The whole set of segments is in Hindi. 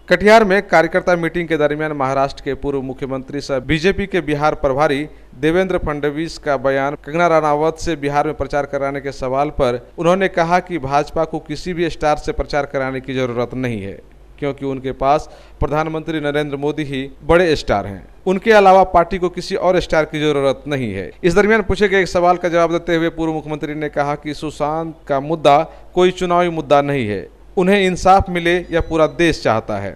कटिहार में कार्यकर्ता मीटिंग के दरमियान महाराष्ट्र के पूर्व मुख्यमंत्री सह बीजेपी के बिहार प्रभारी देवेंद्र फडणवीस का बयान कंगना रनावत से बिहार में प्रचार कराने के सवाल पर उन्होंने कहा कि भाजपा को किसी भी स्टार से प्रचार कराने की जरूरत नहीं है, क्योंकि उनके पास प्रधानमंत्री नरेंद्र मोदी ही बड़े स्टार हैं। उनके अलावा पार्टी को किसी और स्टार की जरूरत नहीं है। इस दरमियान पूछे गए एक सवाल का जवाब देते हुए पूर्व मुख्यमंत्री ने कहा कि सुशांत का मुद्दा कोई चुनावी मुद्दा नहीं है, उन्हें इंसाफ मिले या पूरा देश चाहता है।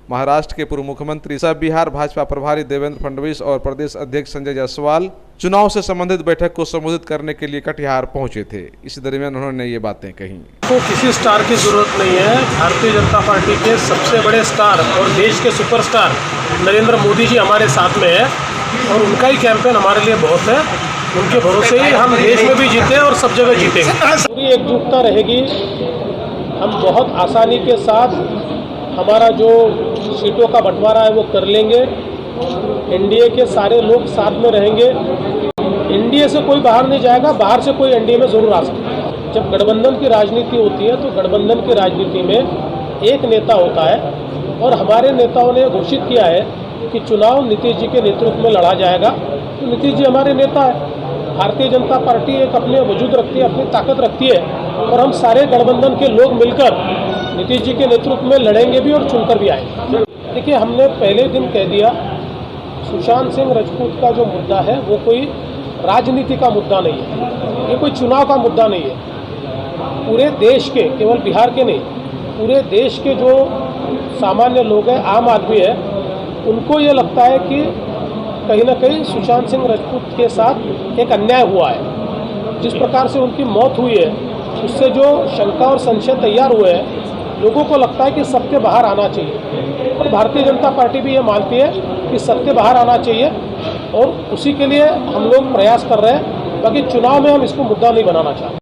महाराष्ट्र के पूर्व मुख्यमंत्री सह बिहार भाजपा प्रभारी देवेंद्र फडणवीस और प्रदेश अध्यक्ष संजय जायसवाल चुनाव से संबंधित बैठक को संबोधित करने के लिए कटिहार पहुंचे थे। इसी दरमियान उन्होंने ये बातें कही। तो किसी स्टार की जरूरत नहीं है। भारतीय जनता पार्टी के सबसे बड़े स्टार और देश के सुपरस्टार नरेंद्र मोदी जी हमारे साथ में है और उनका ही कैंपेन हमारे लिए बहुत है। उनके भरोसे ही हम देश में भी जीते और सब जगह जीतेंगे। पूरी एकजुटता रहेगी। हम बहुत आसानी के साथ हमारा जो सीटों का बंटवारा है वो कर लेंगे। एनडीए के सारे लोग साथ में रहेंगे। एनडीए से कोई बाहर नहीं जाएगा, बाहर से कोई एनडीए में जरूर आ सकता है। जब गठबंधन की राजनीति होती है तो गठबंधन की राजनीति में एक नेता होता है और हमारे नेताओं ने घोषित किया है कि चुनाव नीतीश जी के नेतृत्व में लड़ा जाएगा। तो नीतीश जी हमारे नेता है। भारतीय जनता पार्टी एक अपने वजूद रखती है, अपनी ताकत रखती है और हम सारे गठबंधन के लोग मिलकर नीतीश जी के नेतृत्व में लड़ेंगे भी और चुनकर भी आएंगे। देखिए, हमने पहले दिन कह दिया, सुशांत सिंह राजपूत का जो मुद्दा है वो कोई राजनीति का मुद्दा नहीं है, ये कोई चुनाव का मुद्दा नहीं है। पूरे देश के, केवल बिहार के नहीं, पूरे देश के जो सामान्य लोग हैं, आम आदमी है, उनको ये लगता है कि कहीं ना कहीं सुशांत सिंह राजपूत के साथ एक अन्याय हुआ है। जिस प्रकार से उनकी मौत हुई है उससे जो शंका और संशय तैयार हुए हैं, लोगों को लगता है कि सत्य बाहर आना चाहिए और भारतीय जनता पार्टी भी ये मानती है कि सत्य बाहर आना चाहिए और उसी के लिए हम लोग प्रयास कर रहे हैं। बाकी चुनाव में हम इसको मुद्दा नहीं बनाना चाहते।